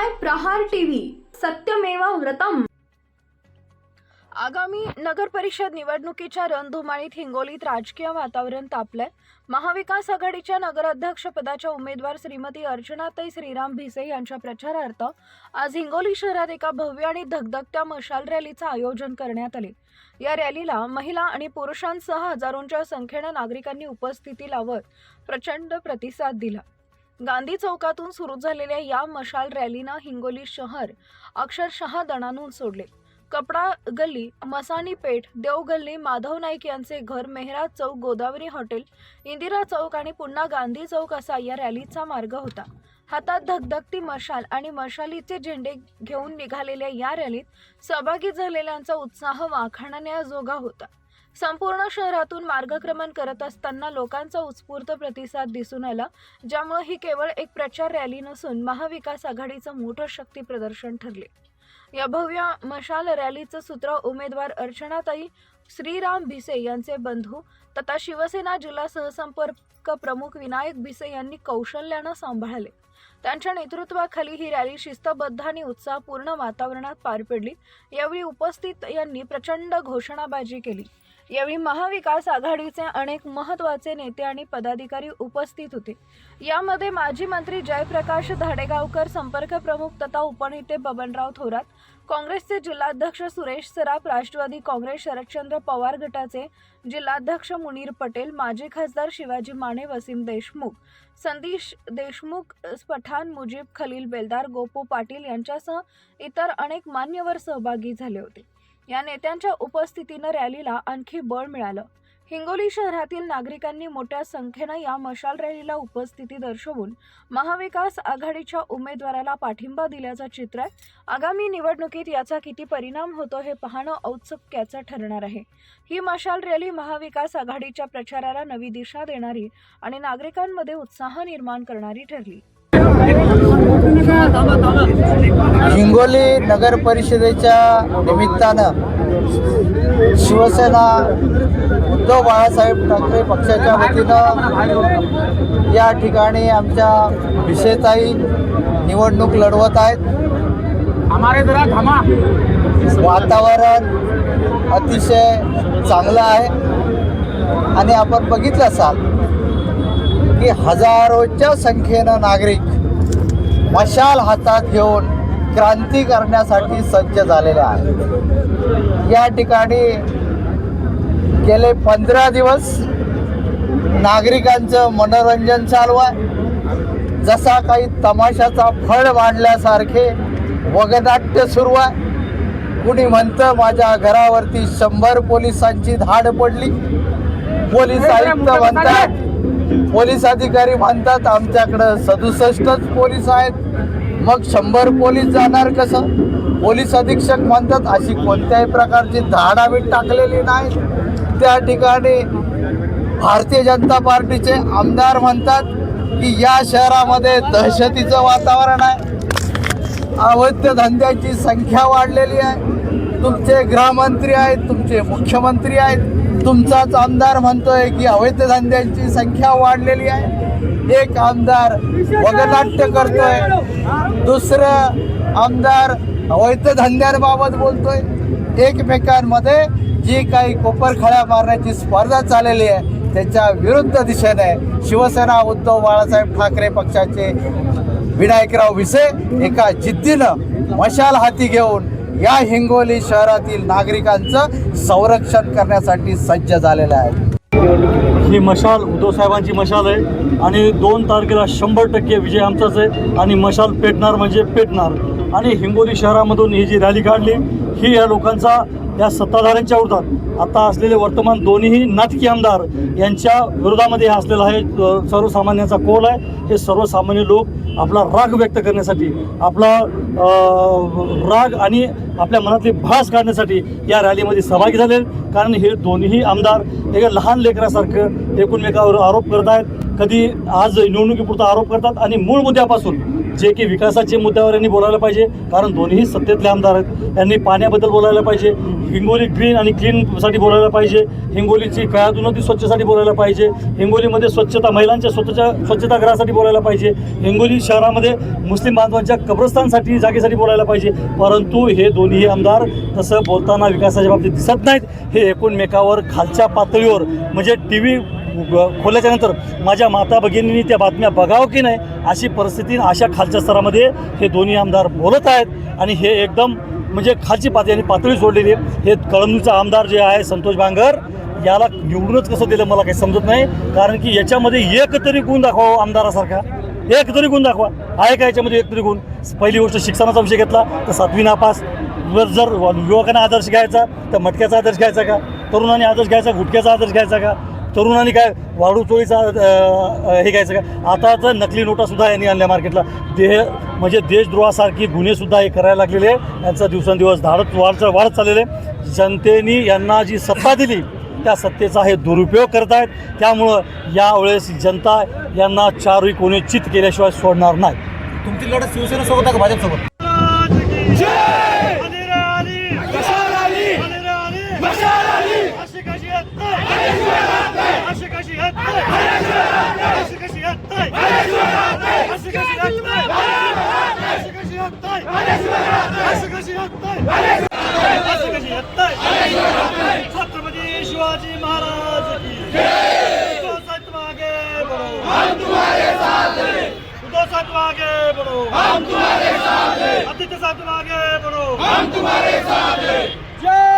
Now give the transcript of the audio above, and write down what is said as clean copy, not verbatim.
पाहताय प्रहार टीव्ही, सत्यमेव व्रतम। आगामी नगर परिषद निवडणुकीच्या रणधुमाळीत हिंगोलीत राजकीय वातावरण तापलंय। महाविकास आघाडीच्या नगराध्यक्ष पदाच्या उमेदवार श्रीमती अर्चनाताई श्रीराम भिसे यांच्या प्रचारार्थ आज हिंगोली शहरात एका भव्य आणि धगधगत्या मशाल रॅलीचं आयोजन करण्यात आले। या रॅलीला महिला आणि पुरुषांसह हजारोंच्या संख्येने नागरिकांनी उपस्थिती लावत प्रचंड प्रतिसाद दिला। गांधी चौकातून सुरू झालेल्या या मशाल रॅलीनं हिंगोली शहर अक्षरशः दणाणून सोडले। कपडा गल्ली, मसानी पेठ, देव गल्ली, माधव नाईक यांचे घर, मेहराज चौक, गोदावरी हॉटेल, इंदिरा चौक आणि पुन्हा गांधी चौक असा या रॅलीचा मार्ग होता। हातात धगधगती मशाल आणि मशालीचे झेंडे घेऊन निघालेल्या या रॅलीत सहभागी झालेल्यांचा उत्साह वाखाणण्याजोगा होता। संपूर्ण शहरातून मार्गक्रमण करत असताना लोकांचा उत्स्फूर्त प्रतिसाद दिसून आला, ज्यामुळे ही केवळ एक प्रचार रॅली नसून महाविकास आघाडीचं मोठं शक्ती प्रदर्शन ठरले। या भव्य मशाल रॅलीचं सूत्र उमेदवार अर्चनाताई श्रीराम भिसे यांचे बंधू तथा शिवसेना जिल्हा सहसंपर्क प्रमुख विनायक भिसे यांनी कौशल्यानं सांभाळले। त्यांच्या नेतृत्वाखाली ही रॅली शिस्तबद्ध आणि उत्साहपूर्ण वातावरणात पार पडली। यावेळी उपस्थित यांनी प्रचंड घोषणाबाजी केली। यावेळी महाविकास आघाडीचे अनेक महत्त्वाचे नेते आणि पदाधिकारी उपस्थित होते। यामध्ये माजी मंत्री जयप्रकाश धाडेगावकर, संपर्क प्रमुख तथा उपनेते बबनराव थोरात, काँग्रेसचे जिल्हाध्यक्ष सुरेश सराफ, राष्ट्रवादी काँग्रेस शरदचंद्र पवार गटाचे जिल्हाध्यक्ष मुनीर पटेल, माजी खासदार शिवाजी माने, वसीम देशमुख, संदेश देशमुख, पठाण, मुजीब, खलील बेलदार, गोपू पाटील यांच्यासह इतर अनेक मान्यवर सहभागी झाले होते। या नेत्यांच्या उपस्थितीने रॅलीला आणखी बळ मिळालं। हिंगोली शहरातील नागरिकांनी मोठ्या संख्येने या मशाल रॅलीला उपस्थिती दर्शवून महाविकास आघाडीच्या उमेदवाराला पाठिंबा दिल्याचं चित्र आहे। आगामी निवडणुकीत याचा किती परिणाम होतो हे पाहणं औत्सुक्याचं ठरणार आहे। ही मशाल रॅली महाविकास आघाडीच्या प्रचाराला नवी दिशा देणारी आणि नागरिकांमध्ये उत्साह निर्माण करणारी ठरली। हिंगोली नगर परिषदेच्या निमित्तानं शिवसेना उद्धव बाळासाहेब ठाकरे पक्षाच्या वतीनं या ठिकाणी आमच्या भिसेताई निवडणूक लढवत आहेत। वातावरण अतिशय चांगलं आहे आणि आपण बघितलं असाल की हजारोच्या संख्येनं नागरिक मशाल हातात घेऊन क्रांती करण्यासाठी सज्ज झालेले आहेत। या ठिकाणी गेले 15 दिवस नागरिकांचं मनोरंजन चालू आहे। जसा काही तमाशाचा फळ मांडल्यासारखे वगनाट्य सुरू आहे। कुणी म्हणतं माझ्या घरावरती 100 पोलिसांची धाड पडली, पोलीस आयुक्त म्हणतात, पोलीस अधिकारी म्हणतात आमच्याकडं 67च पोलीस आहेत, मग 100 पोलीस जाणार कसं? पोलीस अधीक्षक म्हणतात अशी कोणत्याही प्रकारची धाड आम्ही टाकलेली नाही। त्या ठिकाणी भारतीय जनता पार्टीचे आमदार म्हणतात की या शहरामध्ये दहशतीचं वातावरण आहे, अवैध धंद्याची संख्या वाढलेली आहे। तुमचे गृहमंत्री आहेत, तुमचे मुख्यमंत्री आहेत, तुमचाच आमदार म्हणतोय की अवैध धंद्यांची संख्या वाढलेली आहे। एक आमदार वगनाट्य करतोय, दुसरं आमदार अवैध धंद्यांबाबत बोलतोय। एकमेकांमध्ये जी काही कोपरखळ्या मारण्याची स्पर्धा चाललेली आहे त्याच्या विरुद्ध दिशेने शिवसेना उद्धव बाळासाहेब ठाकरे पक्षाचे विनायकराव भिसे एका जिद्दीनं मशाल हाती घेऊन या हिंगोली शहरातील नागरिकांचं संरक्षण करण्यासाठी सज्ज झालेलं आहे। ही मशाल उद्धव साहेबांची मशाल आहे आणि 2 तारखेला 100% विजय आमचाच आहे आणि मशाल पेटणार म्हणजे पेटणार। आणि हिंगोली शहरामधून ही जी रॅली काढली ही या लोकांचा, या सत्ताधाऱ्यांच्या विरोधात आता असलेले वर्तमान दोन्ही नाटकी आमदार यांच्या विरोधामध्ये हा असलेला आहे सर्वसामान्यांचा कौल आहे। हे सर्वसामान्य लोक आपला राग व्यक्त करण्यासाठी, आपला राग आणि आपल्या मनातली भास काढण्यासाठी या रॅलीमध्ये सहभागी झाले। कारण हे दोन्ही आमदार एका लहान लेकरासारखं एकमेकावर आरोप करत आहेत। कधी आज निवडणुकीपुरता आरोप करतात आणि मूळ मुद्द्यापासून जे की विकासाच्या मुद्द्यावर यांनी बोलायला पाहिजे, कारण दोन्ही सत्तेतले आमदार आहेत. यांनी पाण्याबद्दल बोलायला पाहिजे, हिंगोली ग्रीन आणि क्लीनसाठी बोलायला पाहिजे, हिंगोलीची कळ्यातून स्वच्छसाठी बोलायला पाहिजे, हिंगोलीमध्ये स्वच्छता महिलांच्या स्वच्छतागृहासाठी बोलायला पाहिजे, हिंगोली शहरामध्ये मुस्लिम बांधवांच्या कब्रस्तानसाठी जागेसाठी बोलायला पाहिजे. परंतु हे दोन्ही आमदार तसं बोलताना विकासाच्या बाबतीत दिसत नाहीत. हे एकूणमेकावर खालच्या पातळीवर म्हणजे टी व्ही खोलल्याच्यानंतर माझ्या माता भगिनींनी त्या बातम्या बघावं की नाही अशी परिस्थिती अशा खालच्या स्तरामध्ये हे दोन्ही आमदार बोलत आहेत. आणि हे एकदम म्हणजे खालची पातळी सोडलेली आहे. हे कळमनुरीचा आमदार जे आहे संतोष बांगर याला निवडूनच कसं दिलं मला काही समजत नाही, कारण की याच्यामध्ये एक तरी गुण दाखवा आमदारासारखा, एक तरी गुण दाखवा. आहे का याच्यामध्ये एक तरी गुण? पहिली गोष्ट शिक्षणाचा विषय घेतला तर 7वी नापास. जर युवकांना आदर्श घ्यायचा तर मटक्याचा आदर्श घ्यायचा का? तरुणांनी आदर्श घ्यायचा गुटख्याचा आदर्श घ्यायचा का? तरुणांनी काय वाळू चोळीचा हे घ्यायचं का? आता तर नकली नोटासुद्धा यांनी आणल्या मार्केटला. म्हणजे देशद्रोहासारखी गुन्हेसुद्धा हे करायला लागलेले आहे. यांचा दिवसेंदिवस वाढत चाललेलं आहे. जनतेने यांना जी सत्ता दिली त्या सत्तेचा हे दुरुपयोग करत आहेत. त्यामुळं यावेळेस जनता यांना चारही कोणी चित केल्याशिवाय सोडणार नाही. तुमची लढत शिवसेनेसोबत आहे का भाजपसोबत? छत्रपती शिवाजी महाराज की जय. तुम आगे बढ़ो, हम तुम्हारे साथ हैं. तुम आगे बढ़ो, हम तुम्हारे साथ हैं. आदित्य साहब तुम आगे बढ़ो, हम तुम्हारे साथ हैं. जय